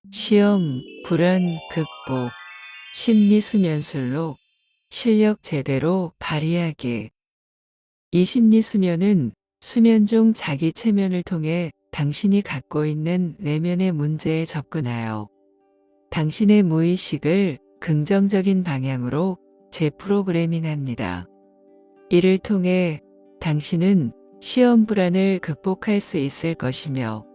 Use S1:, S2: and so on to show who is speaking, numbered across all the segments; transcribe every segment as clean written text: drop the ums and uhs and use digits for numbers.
S1: 시험, 불안, 극복, 심리수면술로 실력 제대로 발휘하기. 이 심리수면은 수면 중 자기 체면을 통해 당신이 갖고 있는 내면의 문제에 접근하여 당신의 무의식을 긍정적인 방향으로 재프로그래밍합니다. 이를 통해 당신은 시험 불안을 극복할 수 있을 것이며,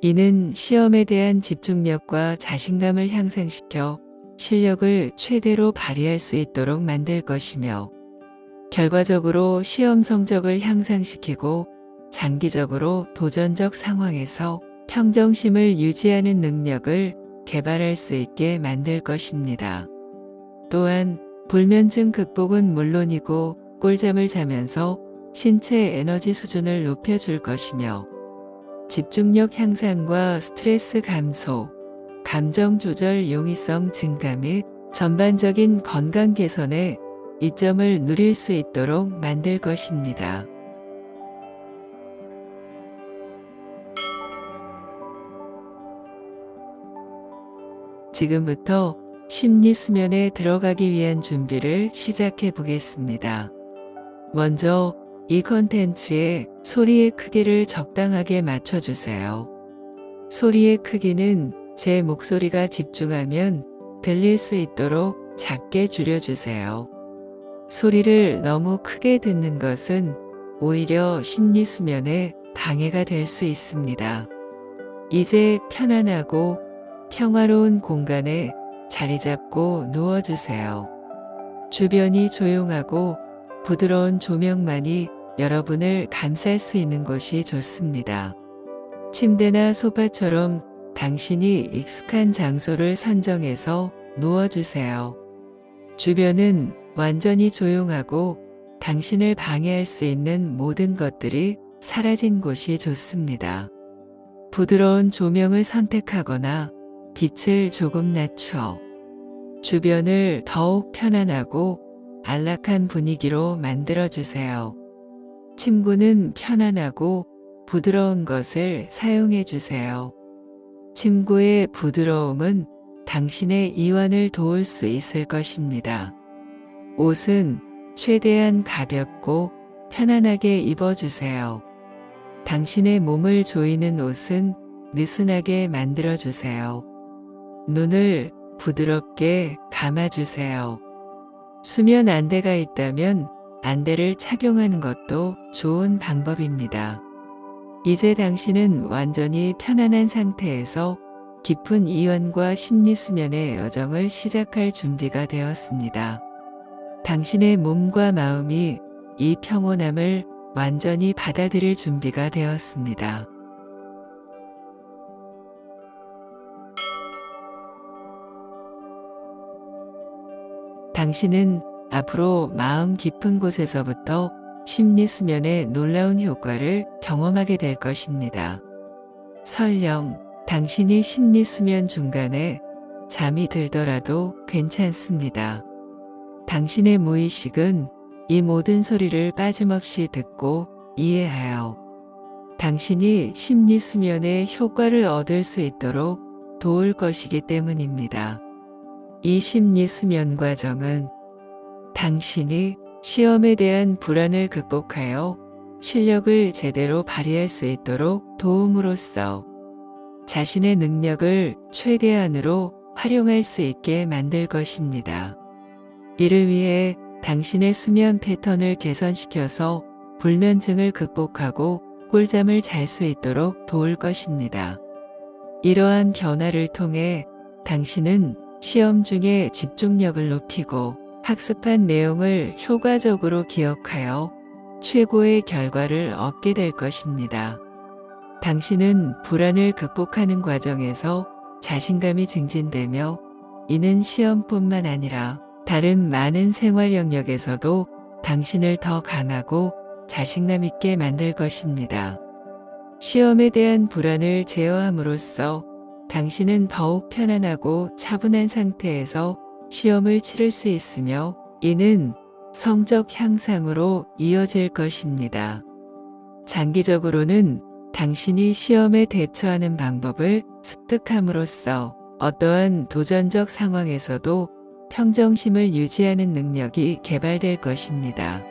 S1: 이는 시험에 대한 집중력과 자신감을 향상시켜 실력을 최대로 발휘할 수 있도록 만들 것이며, 결과적으로 시험 성적을 향상시키고 장기적으로 도전적 상황에서 평정심을 유지하는 능력을 개발할 수 있게 만들 것입니다. 또한 불면증 극복은 물론이고 꿀잠을 자면서 신체 에너지 수준을 높여줄 것이며, 집중력 향상과 스트레스 감소, 감정 조절 용이성 증가 및 전반적인 건강 개선에 이점을 누릴 수 있도록 만들 것입니다. 지금부터 심리 수면에 들어가기 위한 준비를 시작해 보겠습니다. 먼저 이 컨텐츠의 소리의 크기를 적당하게 맞춰주세요. 소리의 크기는 제 목소리가 집중하면 들릴 수 있도록 작게 줄여주세요. 소리를 너무 크게 듣는 것은 오히려 심리 수면에 방해가 될 수 있습니다. 이제 편안하고 평화로운 공간에 자리 잡고 누워주세요. 주변이 조용하고 부드러운 조명만이 여러분을 감쌀 수 있는 곳이 좋습니다. 침대나 소파처럼 당신이 익숙한 장소를 선정해서 누워주세요. 주변은 완전히 조용하고 당신을 방해할 수 있는 모든 것들이 사라진 곳이 좋습니다. 부드러운 조명을 선택하거나 빛을 조금 낮춰 주변을 더욱 편안하고 안락한 분위기로 만들어주세요. 침구는 편안하고 부드러운 것을 사용해 주세요. 침구의 부드러움은 당신의 이완을 도울 수 있을 것입니다. 옷은 최대한 가볍고 편안하게 입어주세요. 당신의 몸을 조이는 옷은 느슨하게 만들어주세요. 눈을 부드럽게 감아주세요. 수면 안대가 있다면 안대를 착용하는 것도 좋은 방법입니다. 이제 당신은 완전히 편안한 상태에서 깊은 이완과 심리 수면의 여정을 시작할 준비가 되었습니다. 당신의 몸과 마음이 이 평온함을 완전히 받아들일 준비가 되었습니다. 당신은 앞으로 마음 깊은 곳에서부터 심리 수면의 놀라운 효과를 경험하게 될 것입니다. 설령 당신이 심리 수면 중간에 잠이 들더라도 괜찮습니다. 당신의 무의식은 이 모든 소리를 빠짐없이 듣고 이해하여 당신이 심리 수면의 효과를 얻을 수 있도록 도울 것이기 때문입니다. 이 심리 수면 과정은 당신이 시험에 대한 불안을 극복하여 실력을 제대로 발휘할 수 있도록 도움으로써 자신의 능력을 최대한으로 활용할 수 있게 만들 것입니다. 이를 위해 당신의 수면 패턴을 개선시켜서 불면증을 극복하고 꿀잠을 잘 수 있도록 도울 것입니다. 이러한 변화를 통해 당신은 시험 중에 집중력을 높이고 학습한 내용을 효과적으로 기억하여 최고의 결과를 얻게 될 것입니다. 당신은 불안을 극복하는 과정에서 자신감이 증진되며, 이는 시험뿐만 아니라 다른 많은 생활 영역에서도 당신을 더 강하고 자신감 있게 만들 것입니다. 시험에 대한 불안을 제어함으로써 당신은 더욱 편안하고 차분한 상태에서 시험을 치를 수 있으며, 이는 성적 향상으로 이어질 것입니다. 장기적으로는 당신이 시험에 대처하는 방법을 습득함으로써 어떠한 도전적 상황에서도 평정심을 유지하는 능력이 개발될 것입니다.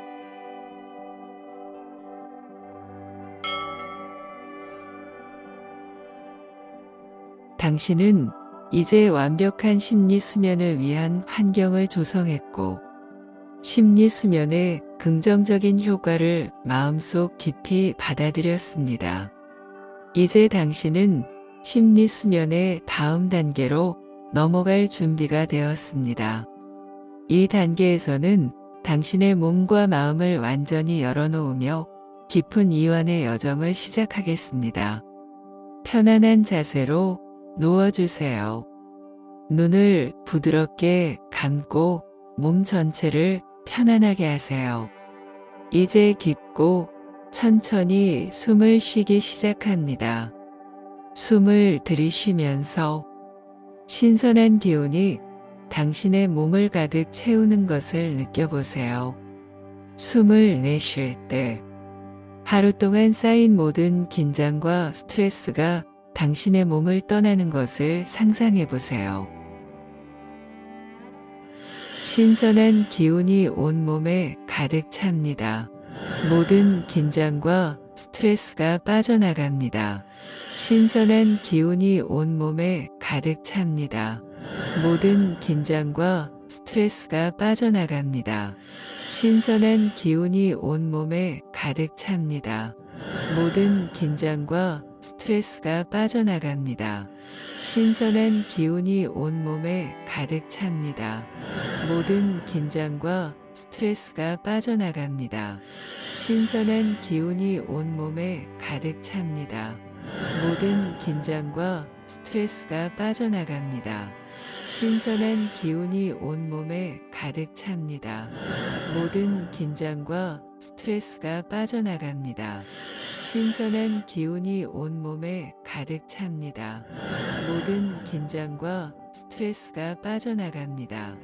S1: 당신은 이제 완벽한 심리 수면을 위한 환경을 조성했고, 심리 수면의 긍정적인 효과를 마음속 깊이 받아들였습니다. 이제 당신은 심리 수면의 다음 단계로 넘어갈 준비가 되었습니다. 이 단계에서는 당신의 몸과 마음을 완전히 열어놓으며 깊은 이완의 여정을 시작하겠습니다. 편안한 자세로 누워주세요. 눈을 부드럽게 감고 몸 전체를 편안하게 하세요. 이제 깊고 천천히 숨을 쉬기 시작합니다. 숨을 들이쉬면서 신선한 기운이 당신의 몸을 가득 채우는 것을 느껴보세요. 숨을 내쉴 때 하루 동안 쌓인 모든 긴장과 스트레스가 당신의 몸을 떠나는 것을 상상해 보세요. 신선한 기운이 온몸에 가득 찹니다. 모든 긴장과 스트레스가 빠져나갑니다. 신선한 기운이 온몸에 가득 찹니다. 모든 긴장과 스트레스가 빠져나갑니다. 신선한 기운이 온몸에 가득 찹니다. 모든 긴장과 스트레스가 빠져나갑니다. 신선한 기운이 온몸에 가득 찹니다. 모든 긴장과 스트레스가 빠져나갑니다. 신선한 기운이 온몸에 가득 찹니다. 모든 긴장과 스트레스가 빠져나갑니다. 신선한 기운이 온몸에 가득 찹니다. 모든 긴장과 스트레스가 빠져나갑니다. 신선한 기운이 온몸에 가득 찹니다. 모든 긴장과 스트레스가 빠져나갑니다.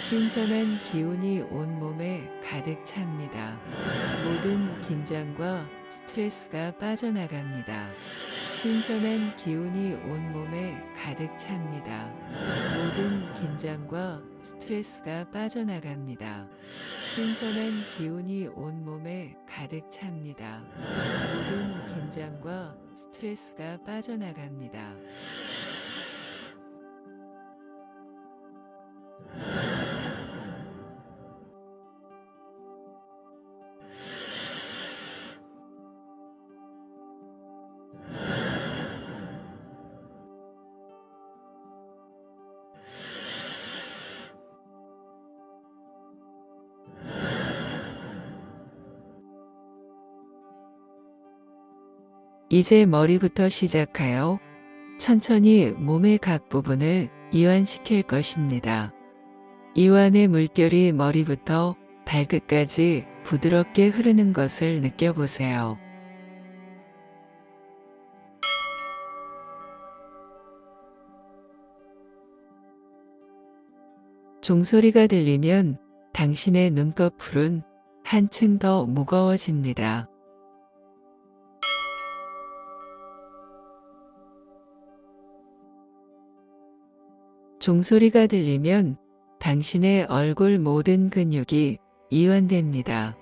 S1: 신선한 기운이 온몸에 가득 찹니다. 모든 긴장과 스트레스가 빠져나갑니다. 신선한 기운이 온몸에 가득 찹니다. 모든 긴장과 스트레스가 빠져나갑니다. 신선한 기운이 온몸에 가득 찹니다. 모든 긴장과 스트레스가 빠져나갑니다. 이제 머리부터 시작하여 천천히 몸의 각 부분을 이완시킬 것입니다. 이완의 물결이 머리부터 발끝까지 부드럽게 흐르는 것을 느껴보세요. 종소리가 들리면 당신의 눈꺼풀은 한층 더 무거워집니다. 종소리가 들리면 당신의 얼굴 모든 근육이 이완됩니다.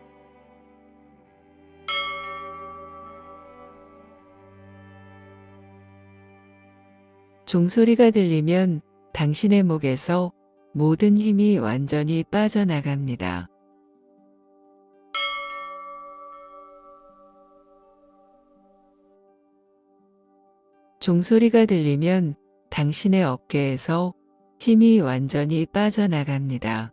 S1: 종소리가 들리면 당신의 목에서 모든 힘이 완전히 빠져나갑니다. 종소리가 들리면 당신의 어깨에서 힘이 완전히 빠져나갑니다.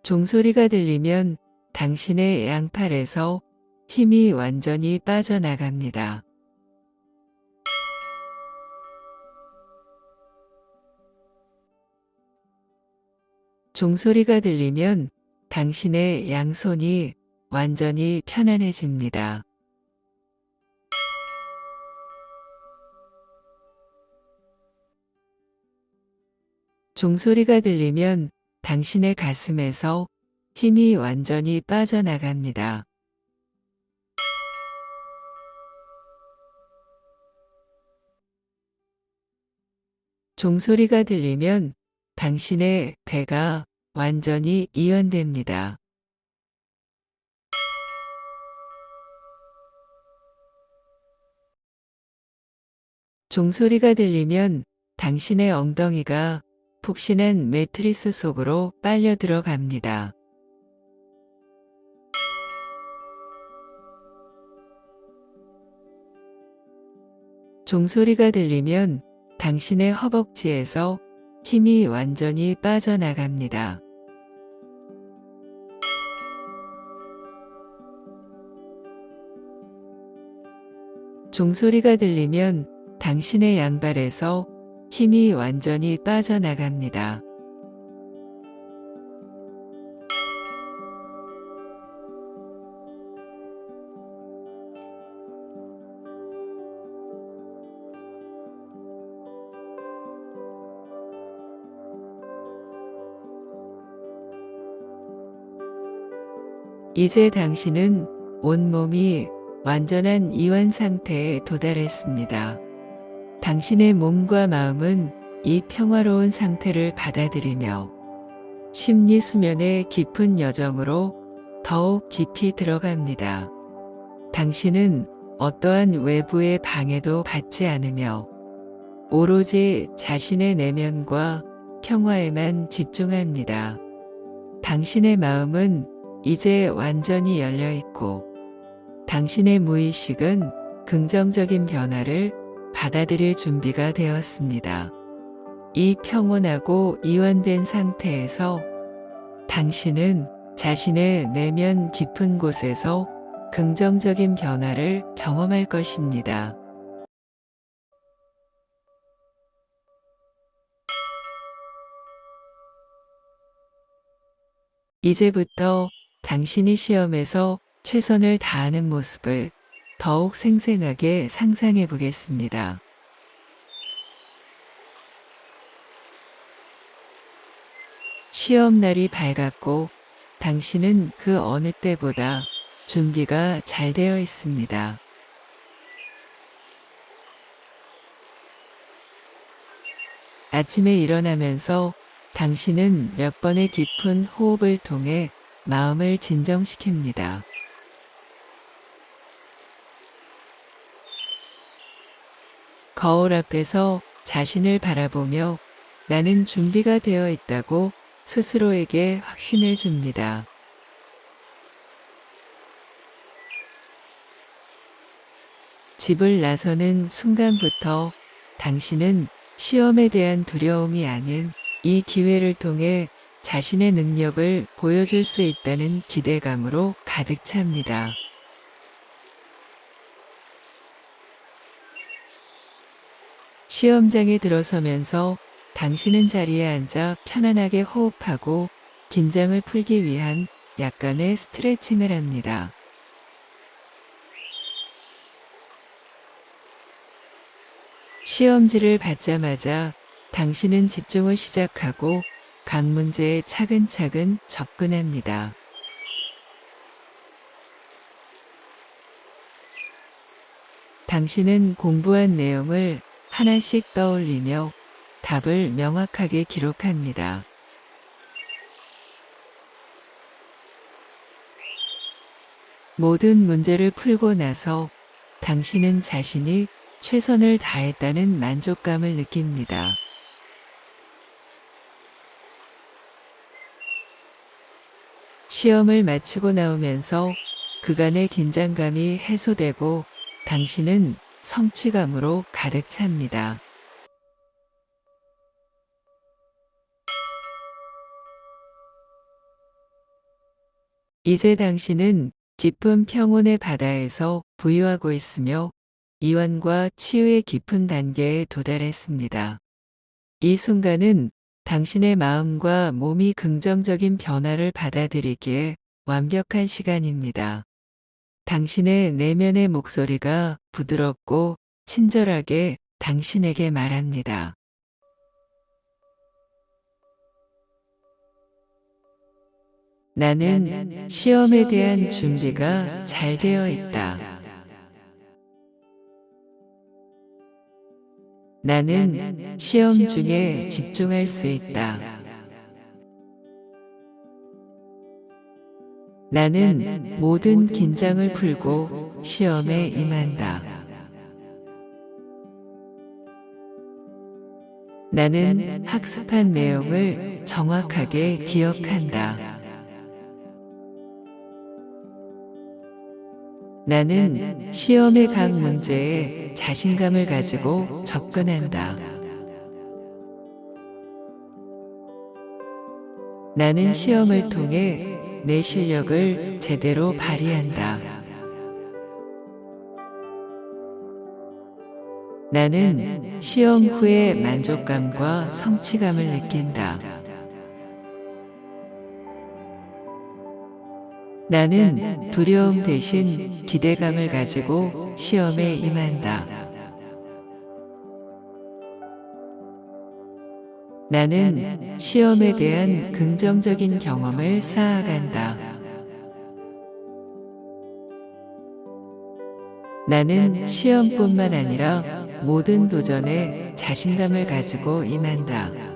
S1: 종소리가 들리면 당신의 양팔에서 힘이 완전히 빠져나갑니다. 종소리가 들리면 당신의 양손이 완전히 편안해집니다. 종소리가 들리면 당신의 가슴에서 힘이 완전히 빠져나갑니다. 종소리가 들리면 당신의 배가 완전히 이완됩니다. 종소리가 들리면 당신의 엉덩이가 푹신한 매트리스 속으로 빨려 들어갑니다. 종소리가 들리면 당신의 허벅지에서 힘이 완전히 빠져나갑니다. 종소리가 들리면 당신의 양발에서 힘이 완전히 빠져나갑니다. 이제 당신은 온몸이 완전한 이완 상태에 도달했습니다. 당신의 몸과 마음은 이 평화로운 상태를 받아들이며 심리 수면의 깊은 여정으로 더욱 깊이 들어갑니다. 당신은 어떠한 외부의 방해도 받지 않으며 오로지 자신의 내면과 평화에만 집중합니다. 당신의 마음은 이제 완전히 열려 있고 당신의 무의식은 긍정적인 변화를 받아들일 준비가 되었습니다. 이 평온하고 이완된 상태에서 당신은 자신의 내면 깊은 곳에서 긍정적인 변화를 경험할 것입니다. 이제부터 당신이 시험에서 최선을 다하는 모습을 더욱 생생하게 상상해 보겠습니다. 시험날이 밝았고 당신은 그 어느 때보다 준비가 잘 되어 있습니다. 아침에 일어나면서 당신은 몇 번의 깊은 호흡을 통해 마음을 진정시킵니다. 거울 앞에서 자신을 바라보며 나는 준비가 되어 있다고 스스로에게 확신을 줍니다. 집을 나서는 순간부터 당신은 시험에 대한 두려움이 아닌 이 기회를 통해 자신의 능력을 보여줄 수 있다는 기대감으로 가득 찹니다. 시험장에 들어서면서 당신은 자리에 앉아 편안하게 호흡하고 긴장을 풀기 위한 약간의 스트레칭을 합니다. 시험지를 받자마자 당신은 집중을 시작하고 각 문제에 차근차근 접근합니다. 당신은 공부한 내용을 하나씩 떠올리며 답을 명확하게 기록합니다. 모든 문제를 풀고 나서 당신은 자신이 최선을 다했다는 만족감을 느낍니다. 시험을 마치고 나오면서 그간의 긴장감이 해소되고 당신은 성취감으로 가득 찹니다. 이제 당신은 깊은 평온의 바다에서 부유하고 있으며 이완과 치유의 깊은 단계에 도달했습니다. 이 순간은 당신의 마음과 몸이 긍정적인 변화를 받아들이기에 완벽한 시간입니다. 당신의 내면의 목소리가 부드럽고 친절하게 당신에게 말합니다. 나는 시험에 대한 준비가 잘 되어 있다. 나는 시험 중에 집중할 수 있다. 나는 모든 긴장을 풀고 시험에 임한다. 나는 학습한 내용을 정확하게 기억한다. 나는 시험의 각 문제에 자신감을 가지고 접근한다. 나는 시험을 통해 내 실력을 제대로 발휘한다. 나는 시험 후에 만족감과 성취감을 느낀다. 나는 두려움 대신 기대감을 가지고 시험에 임한다. 나는 시험에 대한 긍정적인 경험을 쌓아간다. 나는 시험뿐만 아니라 모든 도전에 자신감을 가지고 임한다.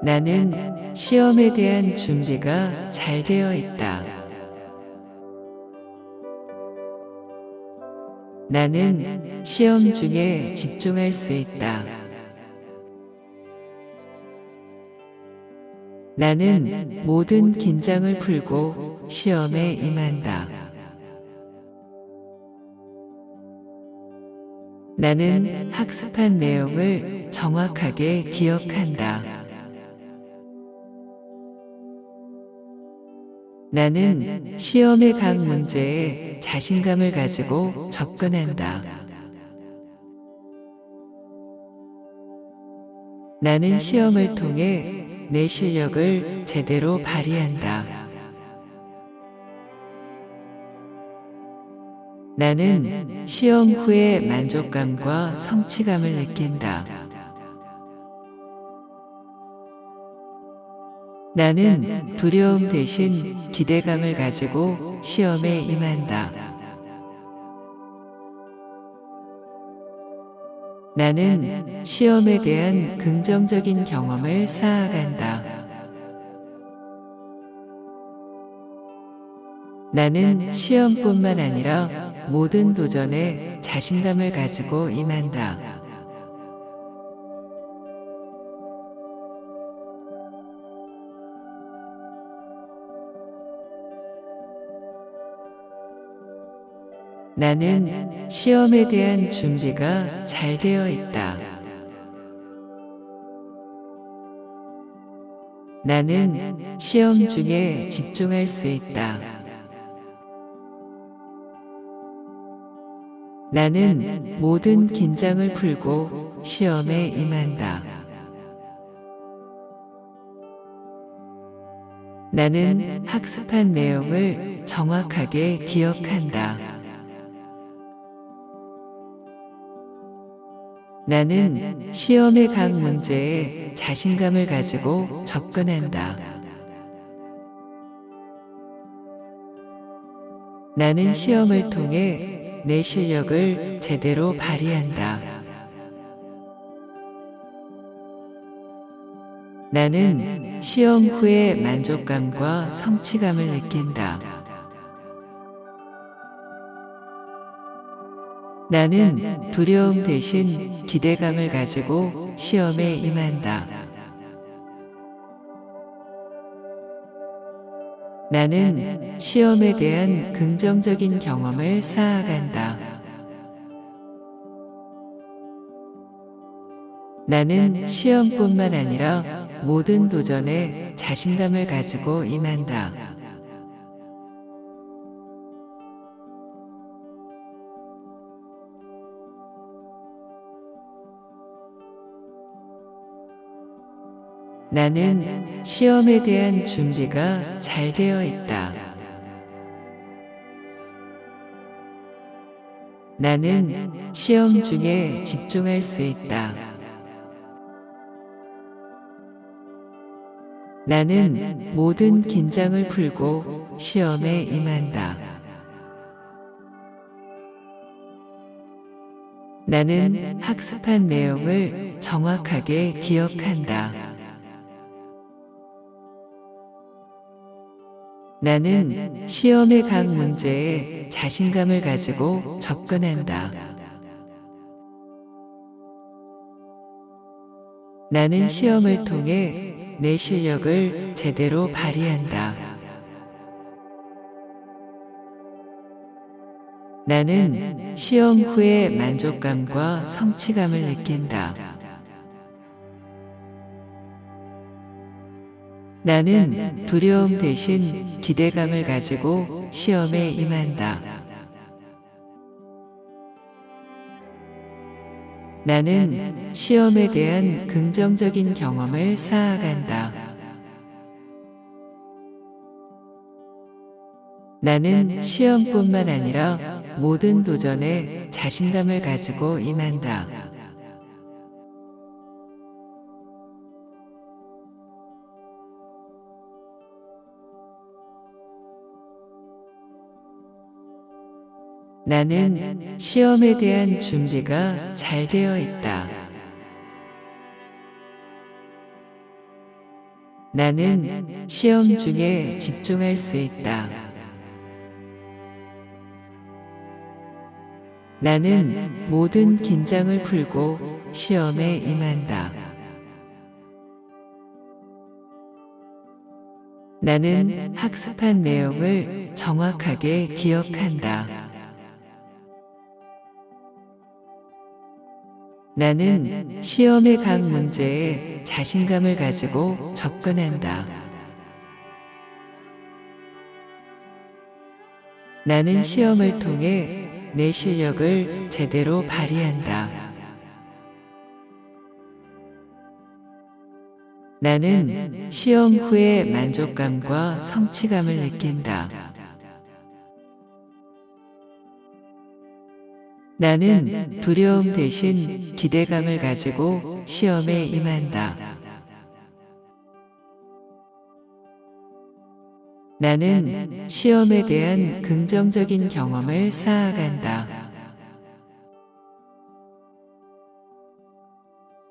S1: 나는 시험에 대한 준비가 잘 되어 있다. 나는 시험 중에 집중할 수 있다. 나는 모든 긴장을 풀고 시험에 임한다. 나는 학습한 내용을 정확하게 기억한다. 나는 시험의 각 문제에 자신감을 가지고 접근한다. 나는 시험을 통해 내 실력을 제대로 발휘한다. 나는 시험 후에 만족감과 성취감을 느낀다. 나는 두려움 대신 기대감을 가지고 시험에 임한다. 나는 시험에 대한 긍정적인 경험을 쌓아간다. 나는 시험뿐만 아니라 모든 도전에 자신감을 가지고 임한다. 나는 시험에 대한 준비가 잘 되어 있다. 나는 시험 중에 집중할 수 있다. 나는 모든 긴장을 풀고 시험에 임한다. 나는 학습한 내용을 정확하게 기억한다. 나는 시험의 각 문제에 자신감을 가지고 접근한다. 나는 시험을 통해 내 실력을 제대로 발휘한다. 나는 시험 후에 만족감과 성취감을 느낀다. 나는 두려움 대신 기대감을 가지고 시험에 임한다. 나는 시험에 대한 긍정적인 경험을 쌓아간다. 나는 시험뿐만 아니라 모든 도전에 자신감을 가지고 임한다. 나는 시험에 대한 준비가 잘 되어 있다. 나는 시험 중에 집중할 수 있다. 나는 모든 긴장을 풀고 시험에 임한다. 나는 학습한 내용을 정확하게 기억한다. 나는 시험의 각 문제에 자신감을 가지고 접근한다. 나는 시험을 통해 내 실력을 제대로 발휘한다. 나는 시험 후에 만족감과 성취감을 느낀다. 나는 두려움 대신 기대감을 가지고 시험에 임한다. 나는 시험에 대한 긍정적인 경험을 쌓아간다. 나는 시험뿐만 아니라 모든 도전에 자신감을 가지고 임한다. 나는 시험에 대한 준비가 잘 되어 있다. 나는 시험 중에 집중할 수 있다. 나는 모든 긴장을 풀고 시험에 임한다. 나는 학습한 내용을 정확하게 기억한다. 나는 시험의 각 문제에 자신감을 가지고 접근한다. 나는 시험을 통해 내 실력을 제대로 발휘한다. 나는 시험 후에 만족감과 성취감을 느낀다. 나는 두려움 대신 기대감을 가지고 시험에 임한다. 나는 시험에 대한 긍정적인 경험을 쌓아간다.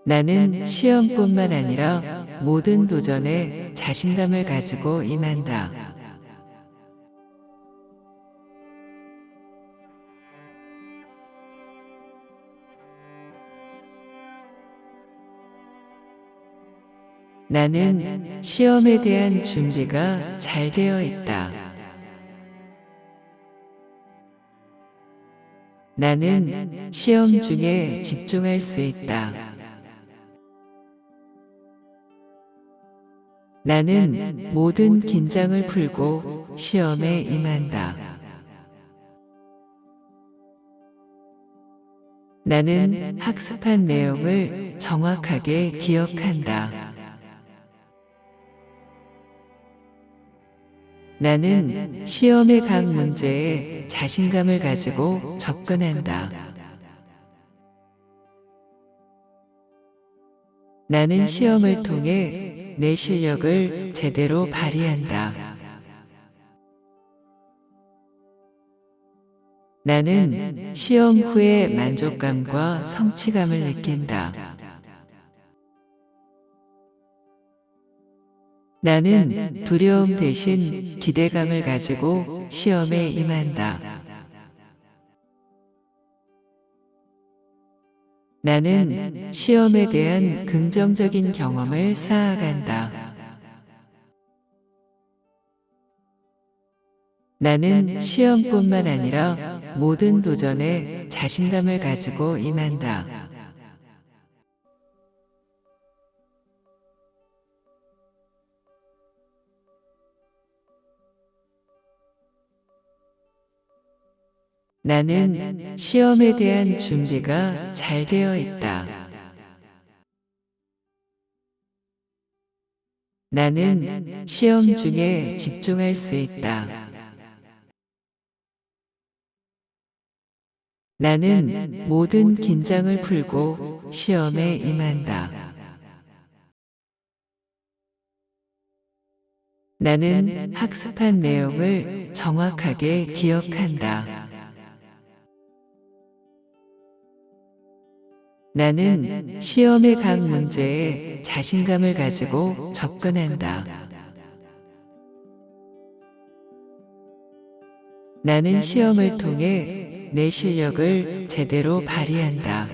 S1: 나는 시험뿐만 아니라 모든 도전에 자신감을 가지고 임한다. 나는 시험에 대한 준비가 잘 되어 있다. 나는 시험 중에 집중할 수 있다. 나는 모든 긴장을 풀고 시험에 임한다. 나는 학습한 내용을 정확하게 기억한다. 나는 시험의 각 문제에 자신감을 가지고 접근한다. 나는 시험을 통해 내 실력을 제대로 발휘한다. 나는 시험 후에 만족감과 성취감을 느낀다. 나는 두려움 대신 기대감을 가지고 시험에 임한다. 나는 시험에 대한 긍정적인 경험을 쌓아간다. 나는 시험뿐만 아니라 모든 도전에 자신감을 가지고 임한다. 나는 시험에 대한 준비가 잘 되어 있다. 나는 시험 중에 집중할 수 있다. 나는 모든 긴장을 풀고 시험에 임한다. 나는 학습한 내용을 정확하게 기억한다. 나는 시험의 각 문제에 자신감을 가지고 접근한다. 나는 시험을 통해 내 실력을 제대로 발휘한다.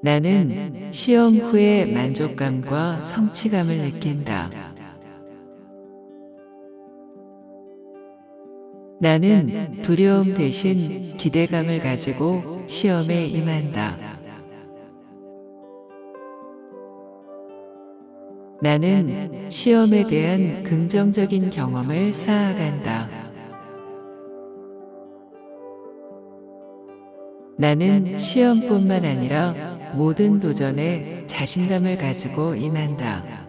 S1: 나는 시험 후에 만족감과 성취감을 느낀다. 나는 두려움 대신 기대감을 가지고 시험에 임한다. 나는 시험에 대한 긍정적인 경험을 쌓아간다. 나는 시험뿐만 아니라 모든 도전에 자신감을 가지고 임한다.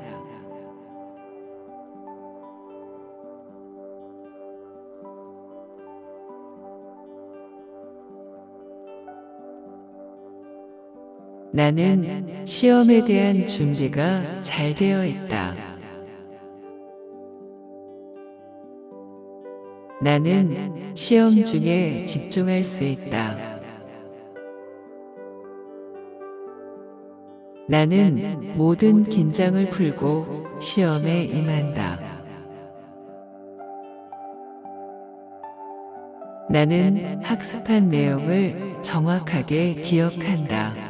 S1: 나는 시험에 대한 준비가 잘 되어 있다. 나는 시험 중에 집중할 수 있다. 나는 모든 긴장을 풀고 시험에 임한다. 나는 학습한 내용을 정확하게 기억한다.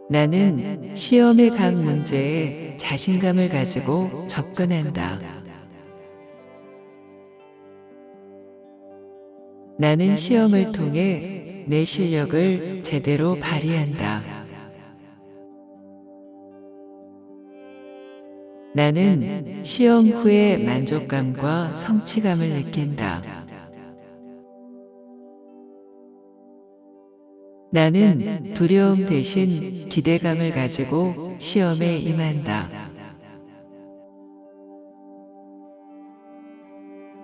S1: 나는 시험의 각 문제에 자신감을 가지고 접근한다. 나는 시험을 통해 내 실력을 제대로 발휘한다. 나는 시험 후에 만족감과 성취감을 느낀다. 나는 두려움 대신 기대감을 가지고 시험에 임한다.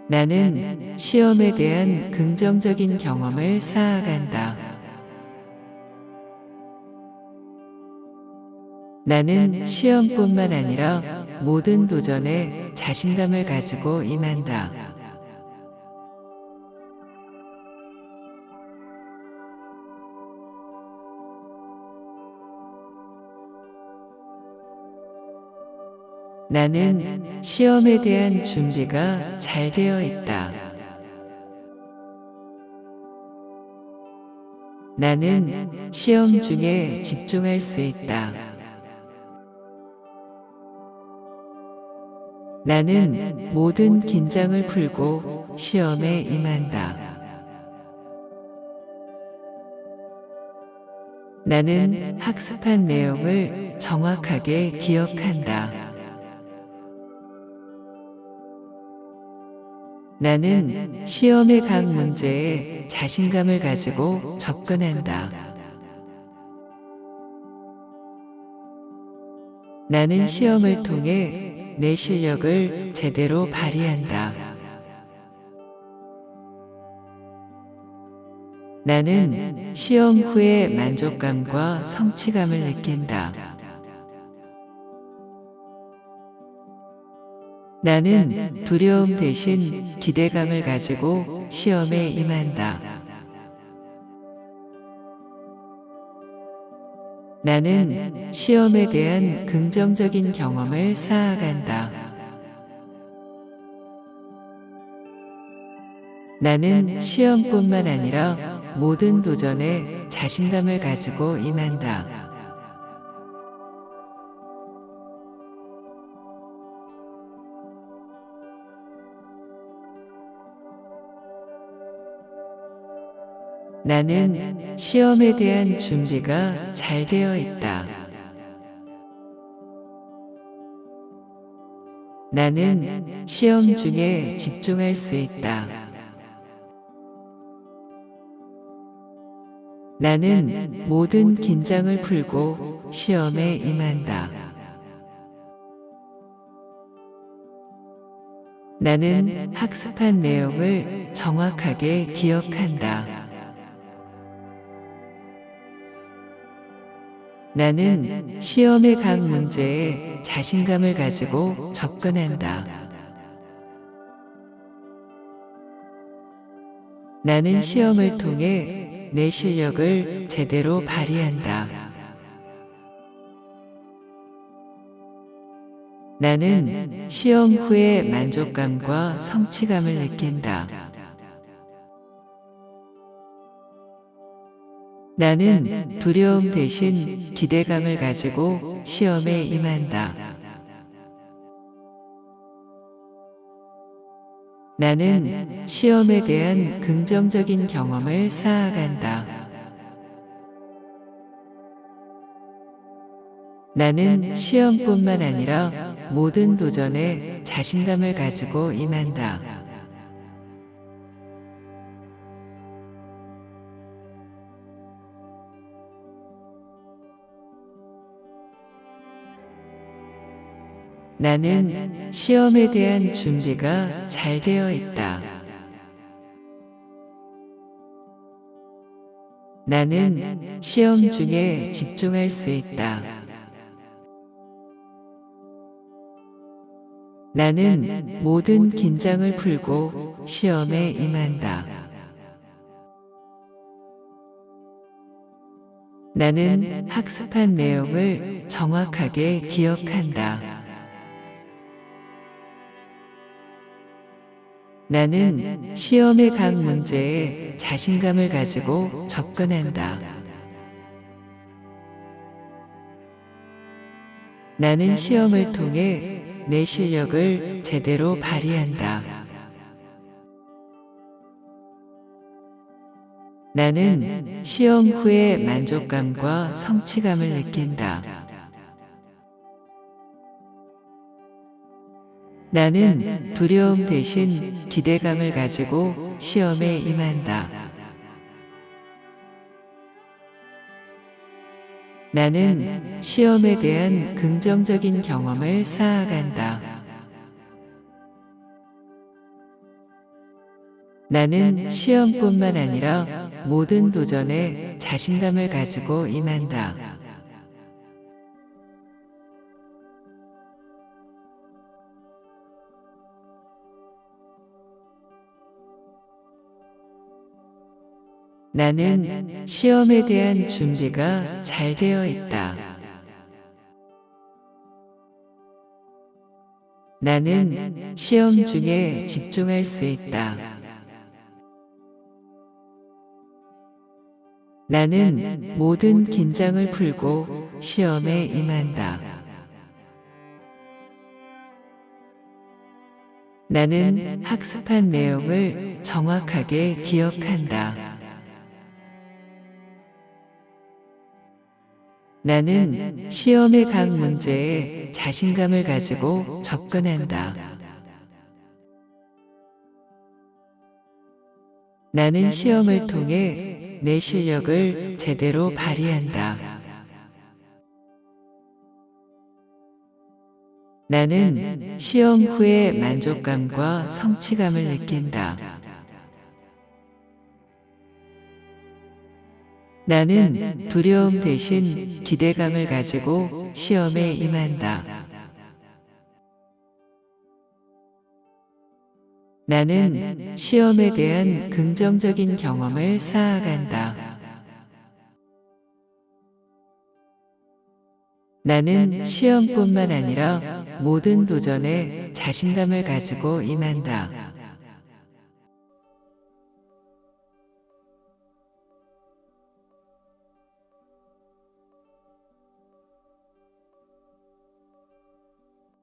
S1: 나는 시험에 대한 긍정적인 경험을 쌓아간다. 나는 시험뿐만 아니라 모든 도전에 자신감을 가지고 임한다. 나는 시험에 대한 준비가 잘 되어 있다. 나는 시험 중에 집중할 수 있다. 나는 모든 긴장을 풀고 시험에 임한다. 나는 학습한 내용을 정확하게 기억한다. 나는 시험의 각 문제에 자신감을 가지고 접근한다. 나는 시험을 통해 내 실력을 제대로 발휘한다. 나는 시험 후에 만족감과 성취감을 느낀다. 나는 두려움 대신 기대감을 가지고 시험에 임한다. 나는 시험에 대한 긍정적인 경험을 쌓아간다. 나는 시험뿐만 아니라 모든 도전에 자신감을 가지고 임한다. 나는 시험에 대한 준비가 잘 되어 있다. 나는 시험 중에 집중할 수 있다. 나는 모든 긴장을 풀고 시험에 임한다. 나는 학습한 내용을 정확하게 기억한다. 나는 시험의 각 문제에 자신감을 가지고 접근한다. 나는 시험을 통해 내 실력을 제대로 발휘한다. 나는 시험 후에 만족감과 성취감을 느낀다. 나는 두려움 대신 기대감을 가지고 시험에 임한다. 나는 시험에 대한 긍정적인 경험을 쌓아간다. 나는 시험뿐만 아니라 모든 도전에 자신감을 가지고 임한다. 나는 시험에 대한 준비가 잘 되어 있다. 나는 시험 중에 집중할 수 있다. 나는 모든 긴장을 풀고 시험에 임한다. 나는 학습한 내용을 정확하게 기억한다. 나는 시험의 각 문제에 자신감을 가지고 접근한다. 나는 시험을 통해 내 실력을 제대로 발휘한다. 나는 시험 후에 만족감과 성취감을 느낀다. 나는 두려움 대신 기대감을 가지고 시험에 임한다. 나는 시험에 대한 긍정적인 경험을 쌓아간다. 나는 시험뿐만 아니라 모든 도전에 자신감을 가지고 임한다. 나는 시험에 대한 준비가 잘 되어 있다. 나는 시험 중에 집중할 수 있다. 나는 모든 긴장을 풀고 시험에 임한다. 나는 학습한 내용을 정확하게 기억한다. 나는 시험의 각 문제에 자신감을 가지고 접근한다. 나는 시험을 통해 내 실력을 제대로 발휘한다. 나는 시험 후에 만족감과 성취감을 느낀다. 나는 두려움 대신 기대감을 가지고 시험에 임한다. 나는 시험에 대한 긍정적인 경험을 쌓아간다. 나는 시험뿐만 아니라 모든 도전에 자신감을 가지고 임한다.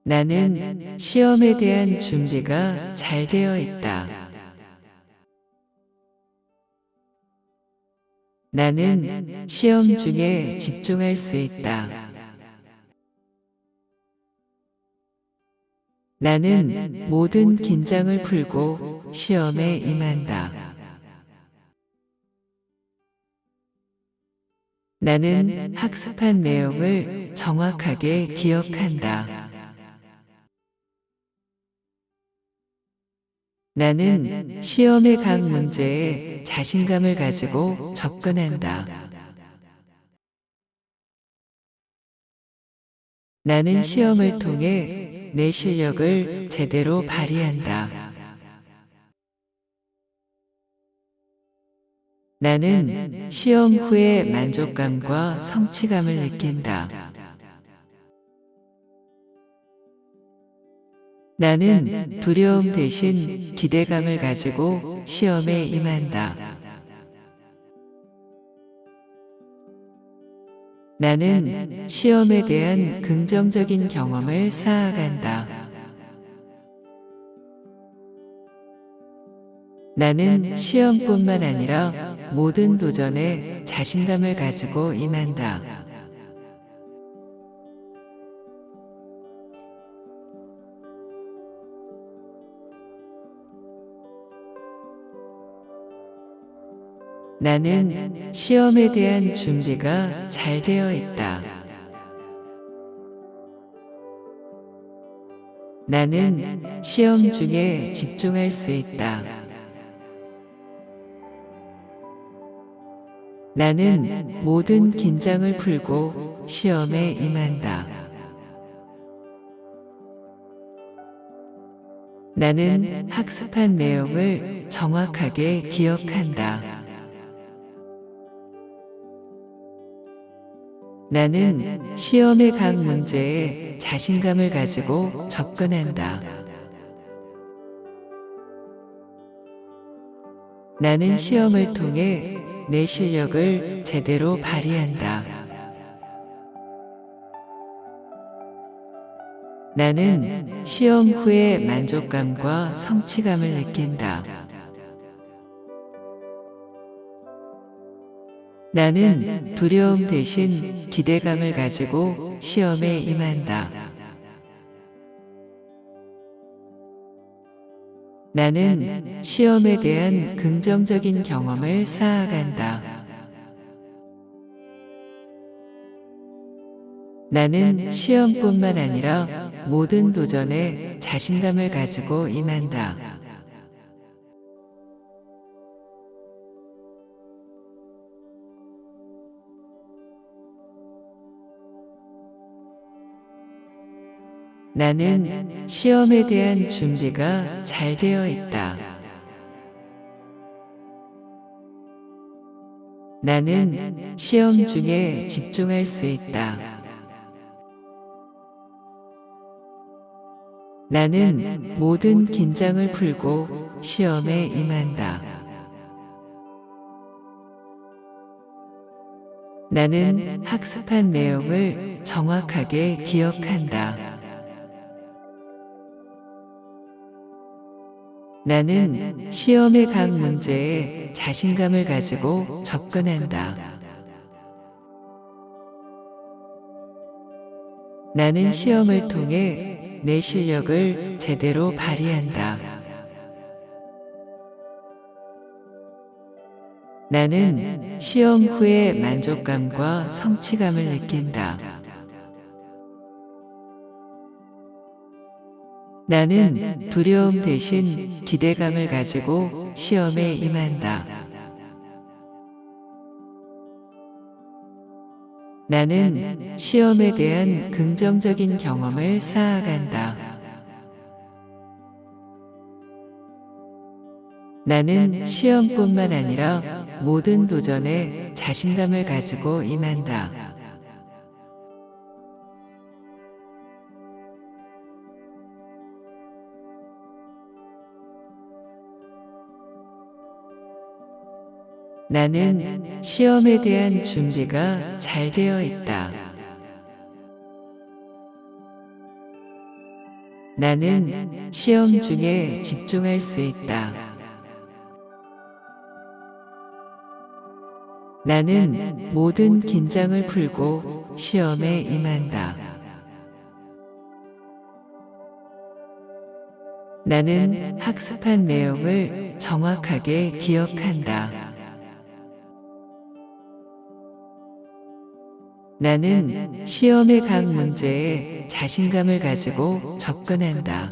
S1: 나는 시험에 대한 준비가 잘 되어 있다. 나는 시험 중에 집중할 수 있다. 나는 모든 긴장을 풀고 시험에 임한다. 나는 학습한 내용을 정확하게 기억한다. 나는 시험의 각 문제에 자신감을 가지고 접근한다. 나는 시험을 통해 내 실력을 제대로 발휘한다. 나는 시험 후에 만족감과 성취감을 느낀다. 나는 두려움 대신 기대감을 가지고 시험에 임한다. 나는 시험에 대한 긍정적인 경험을 쌓아간다. 나는 시험뿐만 아니라 모든 도전에 자신감을 가지고 임한다. 나는 시험에 대한 준비가 잘 되어 있다. 나는 시험 중에 집중할 수 있다. 나는 모든 긴장을 풀고 시험에 임한다. 나는 학습한 내용을 정확하게 기억한다. 나는 시험의 각 문제에 자신감을 가지고 접근한다. 나는 시험을 통해 내 실력을 제대로 발휘한다. 나는 시험 후에 만족감과 성취감을 느낀다. 나는 두려움 대신 기대감을 가지고 시험에 임한다. 나는 시험에 대한 긍정적인 경험을 쌓아간다. 나는 시험뿐만 아니라 모든 도전에 자신감을 가지고 임한다. 나는 시험에 대한 준비가 잘 되어 있다. 나는 시험 중에 집중할 수 있다. 나는 모든 긴장을 풀고 시험에 임한다. 나는 학습한 내용을 정확하게 기억한다. 나는 시험의 각 문제에 자신감을 가지고 접근한다. 나는 시험을 통해 내 실력을 제대로 발휘한다. 나는 시험 후에 만족감과 성취감을 느낀다. 나는 두려움 대신 기대감을 가지고 시험에 임한다. 나는 시험에 대한 긍정적인 경험을 쌓아간다. 나는 시험뿐만 아니라 모든 도전에 자신감을 가지고 임한다. 나는 시험에 대한 준비가 잘 되어 있다. 나는 시험 중에 집중할 수 있다. 나는 모든 긴장을 풀고 시험에 임한다. 나는 학습한 내용을 정확하게 기억한다. 나는 시험의 각 문제에 자신감을 가지고 접근한다.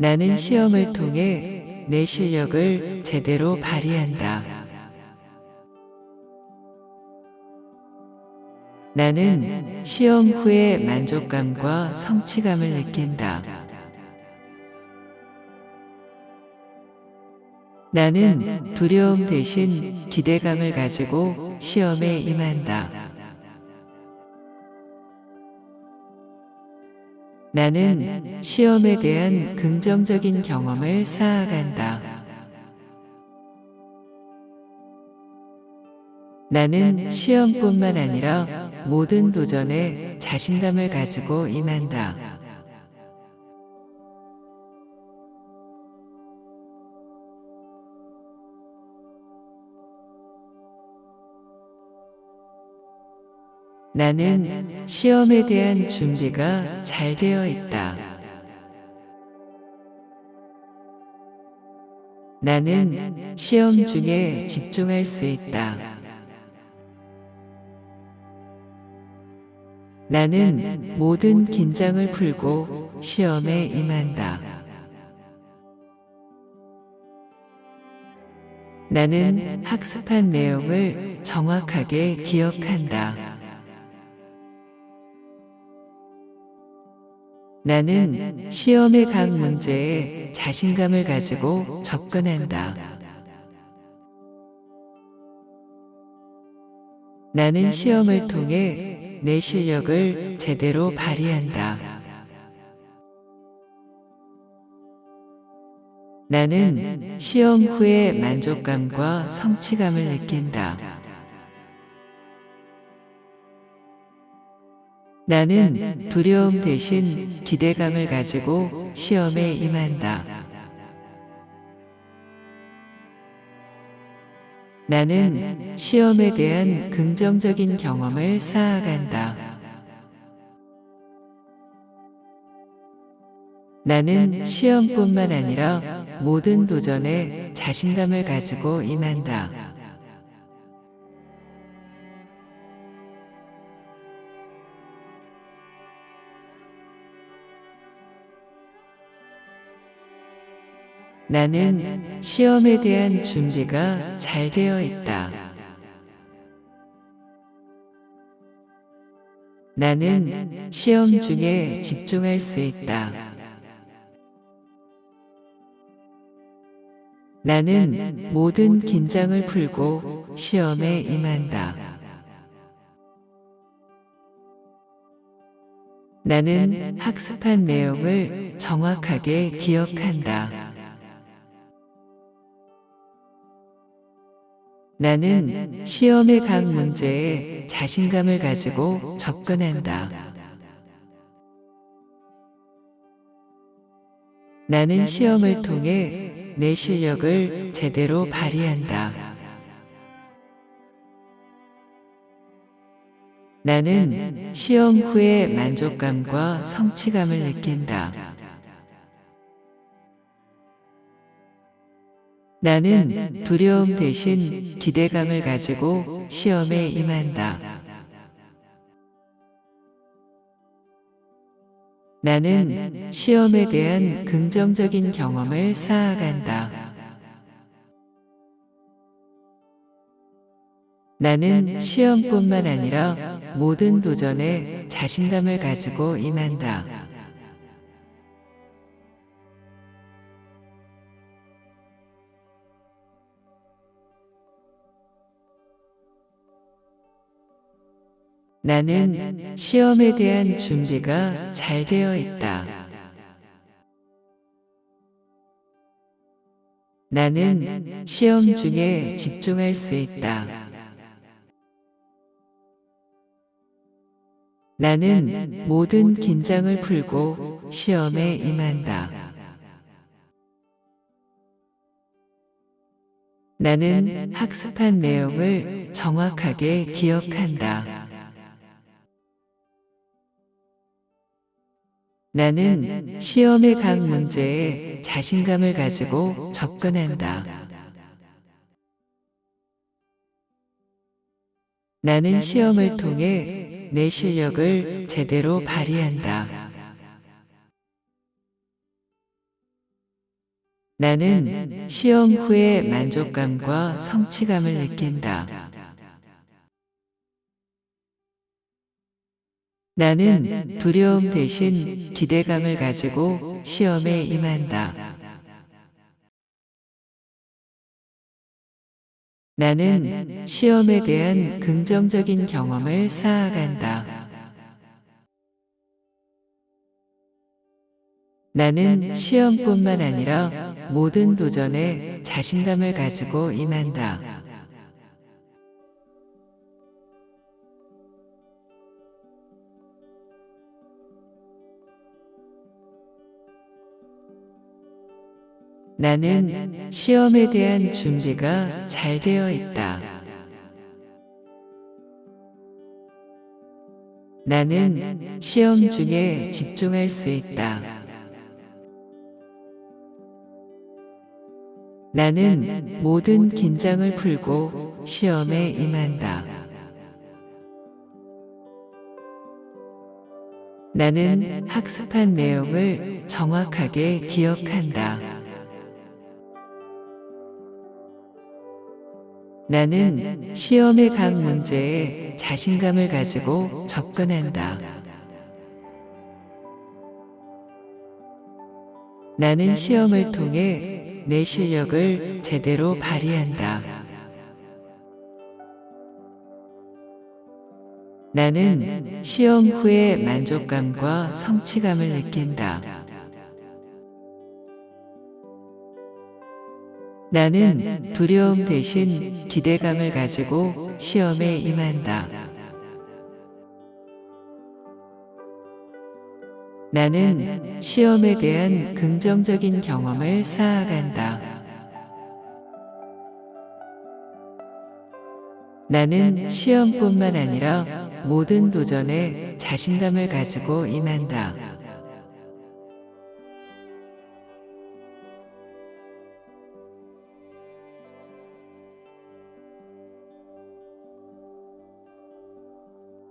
S1: 나는 시험을 통해 내 실력을 제대로 발휘한다. 나는 시험 후에 만족감과 성취감을 느낀다. 나는 두려움 대신 기대감을 가지고 시험에 임한다. 나는 시험에 대한 긍정적인 경험을 쌓아간다. 나는 시험뿐만 아니라 모든 도전에 자신감을 가지고 임한다. 나는 시험에 대한 준비가 잘 되어 있다. 나는 시험 중에 집중할 수 있다. 나는 모든 긴장을 풀고 시험에 임한다. 나는 학습한 내용을 정확하게 기억한다. 나는 시험의 각 문제에 자신감을 가지고 접근한다. 나는 시험을 통해 내 실력을 제대로 발휘한다. 나는 시험 후에 만족감과 성취감을 느낀다. 나는 두려움 대신 기대감을 가지고 시험에 임한다. 나는 시험에 대한 긍정적인 경험을 쌓아간다. 나는 시험뿐만 아니라 모든 도전에 자신감을 가지고 임한다. 나는 시험에 대한 준비가 잘 되어 있다. 나는 시험 중에 집중할 수 있다. 나는 모든 긴장을 풀고 시험에 임한다. 나는 학습한 내용을 정확하게 기억한다. 나는 시험의 각 문제에 자신감을 가지고 접근한다. 나는 시험을 통해 내 실력을 제대로 발휘한다. 나는 시험 후에 만족감과 성취감을 느낀다. 나는 두려움 대신 기대감을 가지고 시험에 임한다. 나는 시험에 대한 긍정적인 경험을 쌓아간다. 나는 시험뿐만 아니라 모든 도전에 자신감을 가지고 임한다. 나는 시험에 대한 준비가 잘 되어 있다. 나는 시험 중에 집중할 수 있다. 나는 모든 긴장을 풀고 시험에 임한다. 나는 학습한 내용을 정확하게 기억한다. 나는 시험의 각 문제에 자신감을 가지고 접근한다. 나는 시험을 통해 내 실력을 제대로 발휘한다. 나는 시험 후에 만족감과 성취감을 느낀다. 나는 두려움 대신 기대감을 가지고 시험에 임한다. 나는 시험에 대한 긍정적인 경험을 쌓아간다. 나는 시험뿐만 아니라 모든 도전에 자신감을 가지고 임한다. 나는 시험에 대한 준비가 잘 되어 있다. 나는 시험 중에 집중할 수 있다. 나는 모든 긴장을 풀고 시험에 임한다. 나는 학습한 내용을 정확하게 기억한다. 나는 시험의 각 문제에 자신감을 가지고 접근한다. 나는 시험을 통해 내 실력을 제대로 발휘한다. 나는 시험 후에 만족감과 성취감을 느낀다. 나는 두려움 대신 기대감을 가지고 시험에 임한다. 나는 시험에 대한 긍정적인 경험을 쌓아간다. 나는 시험뿐만 아니라 모든 도전에 자신감을 가지고 임한다.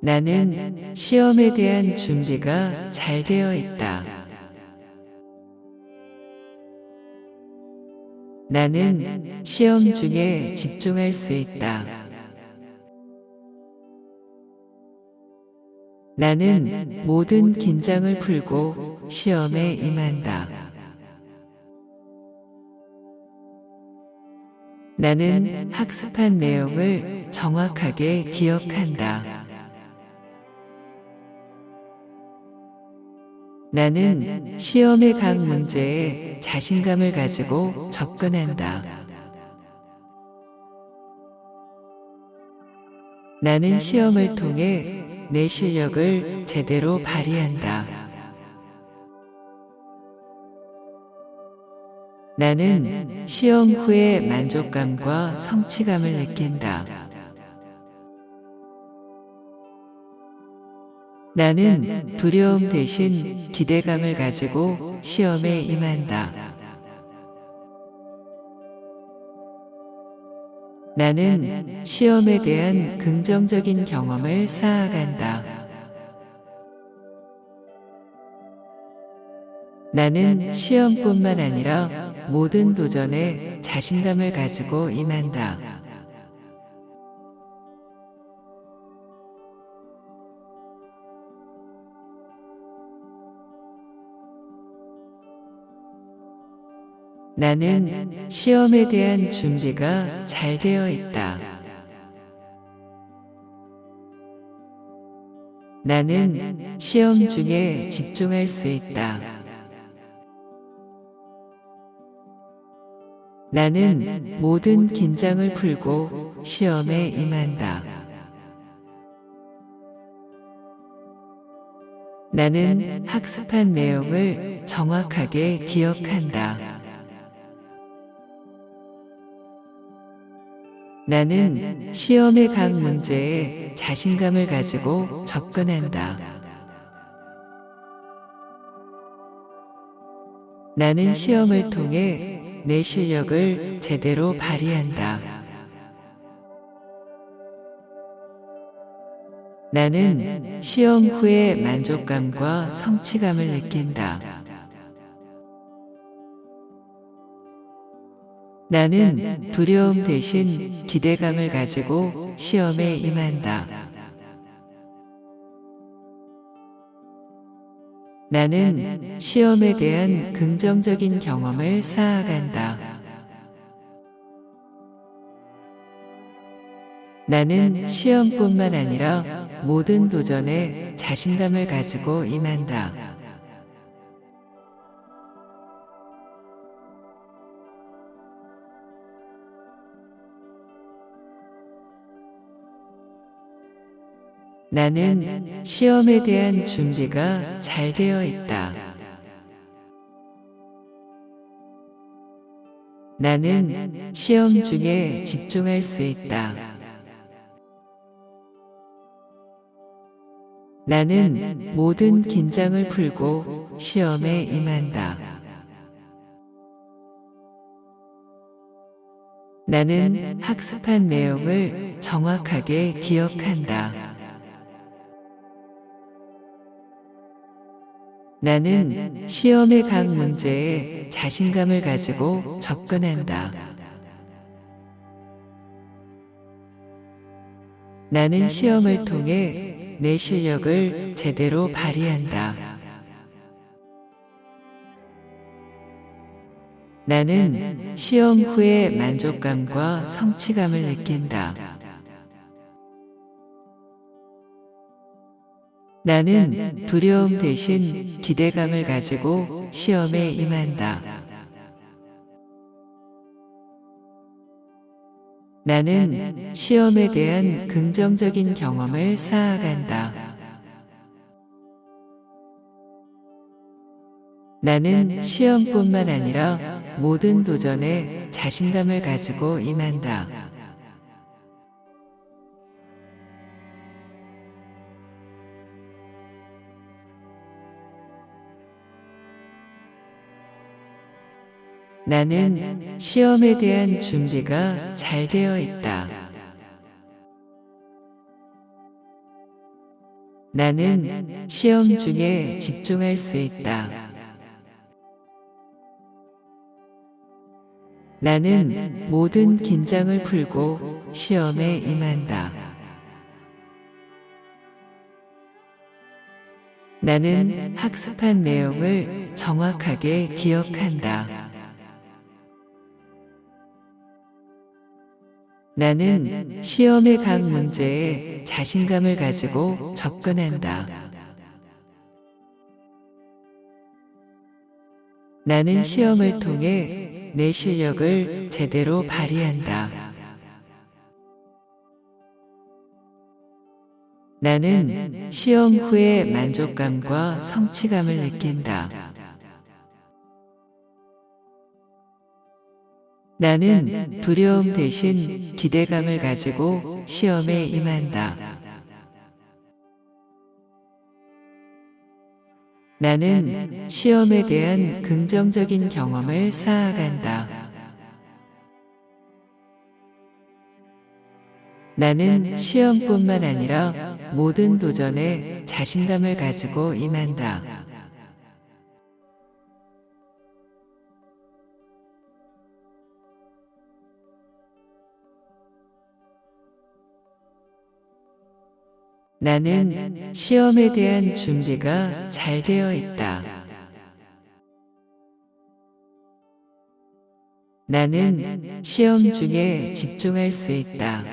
S1: 나는 시험에 대한 준비가 잘 되어 있다. 나는 시험 중에 집중할 수 있다. 나는 모든 긴장을 풀고 시험에 임한다. 나는 학습한 내용을 정확하게 기억한다. 나는 시험의 각 문제에 자신감을 가지고 접근한다. 나는 시험을 통해 내 실력을 제대로 발휘한다. 나는 시험 후에 만족감과 성취감을 느낀다. 나는 두려움 대신 기대감을 가지고 시험에 임한다. 나는 시험에 대한 긍정적인 경험을 쌓아간다. 나는 시험뿐만 아니라 모든 도전에 자신감을 가지고 임한다. 나는 시험에 대한 준비가 잘 되어 있다. 나는 시험 중에 집중할 수 있다. 나는 모든 긴장을 풀고 시험에 임한다. 나는 학습한 내용을 정확하게 기억한다. 나는 시험의 각 문제에 자신감을 가지고 접근한다. 나는 시험을 통해 내 실력을 제대로 발휘한다. 나는 시험 후에 만족감과 성취감을 느낀다. 나는 두려움 대신 기대감을 가지고 시험에 임한다. 나는 시험에 대한 긍정적인 경험을 쌓아간다. 나는 시험뿐만 아니라 모든 도전에 자신감을 가지고 임한다. 나는 시험에 대한 준비가 잘 되어 있다. 나는 시험 중에 집중할 수 있다. 나는 모든 긴장을 풀고 시험에 임한다. 나는 학습한 내용을 정확하게 기억한다. 나는 시험의 각 문제에 자신감을 가지고 접근한다. 나는 시험을 통해 내 실력을 제대로 발휘한다. 나는 시험 후에 만족감과 성취감을 느낀다. 나는 두려움 대신 기대감을 가지고 시험에 임한다. 나는 시험에 대한 긍정적인 경험을 쌓아간다. 나는 시험뿐만 아니라 모든 도전에 자신감을 가지고 임한다. 나는 시험에 대한 준비가 잘 되어 있다. 나는 시험 중에 집중할 수 있다. 나는 모든 긴장을 풀고 시험에 임한다. 나는 학습한 내용을 정확하게 기억한다. 나는 시험의 각 문제에 자신감을 가지고 접근한다. 나는 시험을 통해 내 실력을 제대로 발휘한다. 나는 시험 후에 만족감과 성취감을 느낀다. 나는 두려움 대신 기대감을 가지고 시험에 임한다. 나는 시험에 대한 긍정적인 경험을 쌓아간다. 나는 시험뿐만 아니라 모든 도전에 자신감을 가지고 임한다. 나는 시험에 대한 준비가 잘 되어 있다. 나는 시험 중에 집중할 수 있다.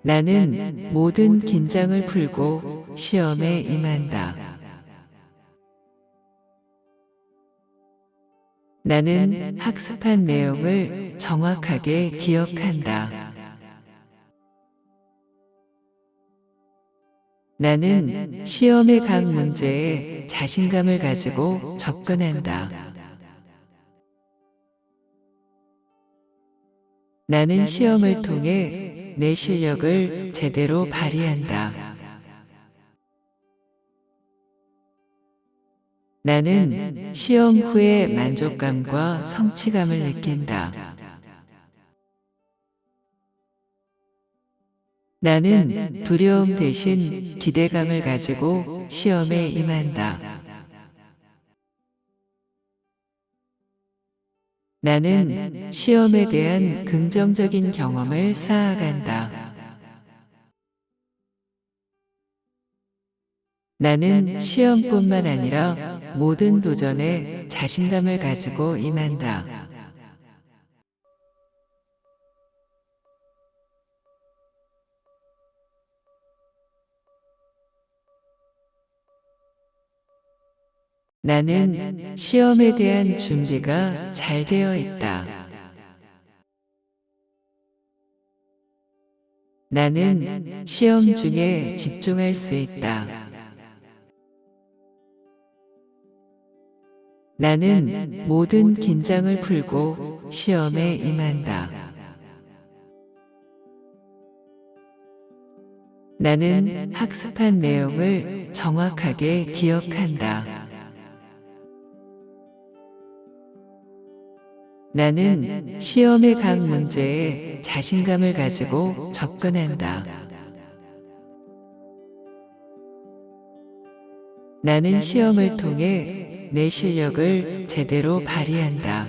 S1: 나는 모든 긴장을 풀고 시험에 임한다. 나는 학습한 내용을 정확하게 기억한다. 나는 시험의 각 문제에 자신감을 가지고 접근한다. 나는 시험을 통해 내 실력을 제대로 발휘한다. 나는 시험 후에 만족감과 성취감을 느낀다. 나는 두려움 대신 기대감을 가지고 시험에 임한다. 나는 시험에 대한 긍정적인 경험을 쌓아간다. 나는 시험뿐만 아니라 모든 도전에 자신감을 가지고 임한다. 나는 시험에 대한 준비가 잘 되어 있다. 나는 시험 중에 집중할 수 있다. 나는 모든 긴장을 풀고 시험에 임한다. 나는 학습한 내용을 정확하게 기억한다. 나는 시험의 각 문제에 자신감을 가지고 접근한다. 나는 시험을 통해 내 실력을 제대로 발휘한다.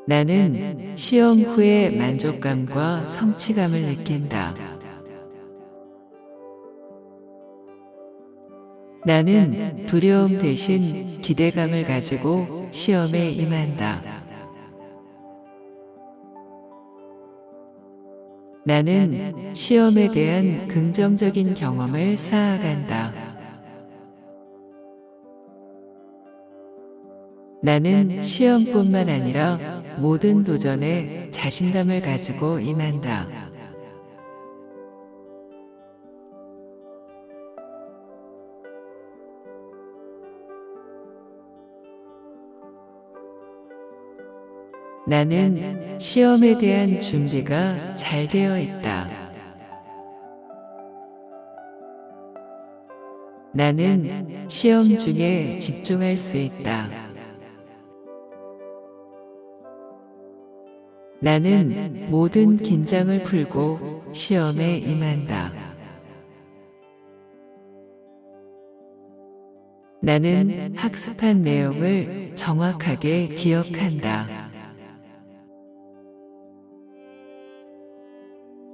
S1: 나는 시험 후에 만족감과 성취감을 느낀다. 나는 두려움 대신 기대감을 가지고 시험에 임한다. 나는 시험에 대한 긍정적인 경험을 쌓아간다. 나는 시험뿐만 아니라 모든 도전에 자신감을 가지고 임한다. 나는 시험에 대한 준비가 잘 되어 있다. 나는 시험 중에 집중할 수 있다. 나는 모든 긴장을 풀고 시험에 임한다. 나는 학습한 내용을 정확하게 기억한다.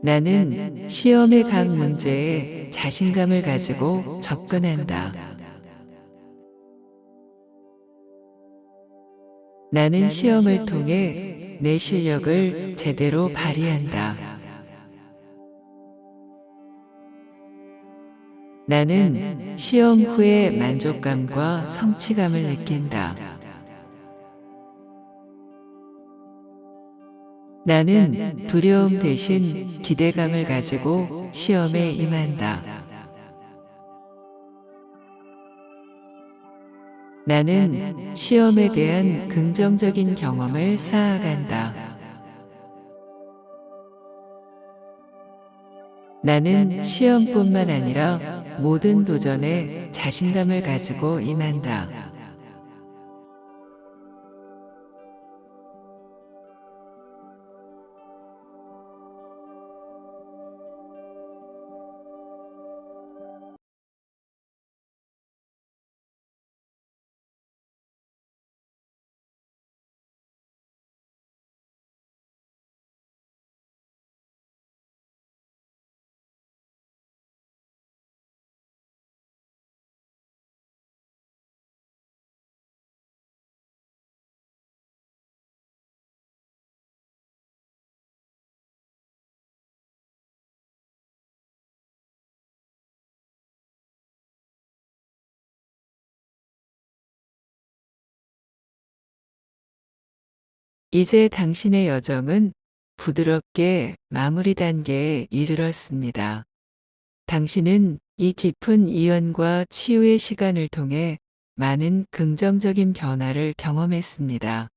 S1: 나는 시험의 각 문제에 자신감을 가지고 접근한다. 나는 시험을 통해 내 실력을 제대로 발휘한다. 나는 시험 후에 만족감과 성취감을 느낀다. 나는 두려움 대신 기대감을 가지고 시험에 임한다. 나는 시험에 대한 긍정적인 경험을 쌓아간다. 나는 시험뿐만 아니라 모든 도전에 자신감을 가지고 임한다. 이제 당신의 여정은 부드럽게 마무리 단계에 이르렀습니다. 당신은 이 깊은 이연과 치유의 시간을 통해 많은 긍정적인 변화를 경험했습니다.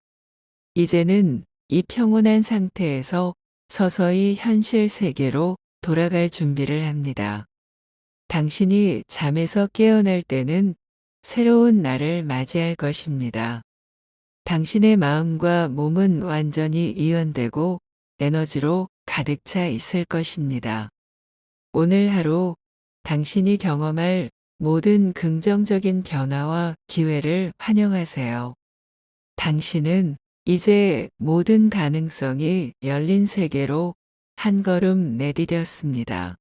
S1: 이제는 이 평온한 상태에서 서서히 현실 세계로 돌아갈 준비를 합니다. 당신이 잠에서 깨어날 때는 새로운 날을 맞이할 것입니다. 당신의 마음과 몸은 완전히 이완되고 에너지로 가득 차 있을 것입니다. 오늘 하루 당신이 경험할 모든 긍정적인 변화와 기회를 환영하세요. 당신은 이제 모든 가능성이 열린 세계로 한 걸음 내디뎠습니다.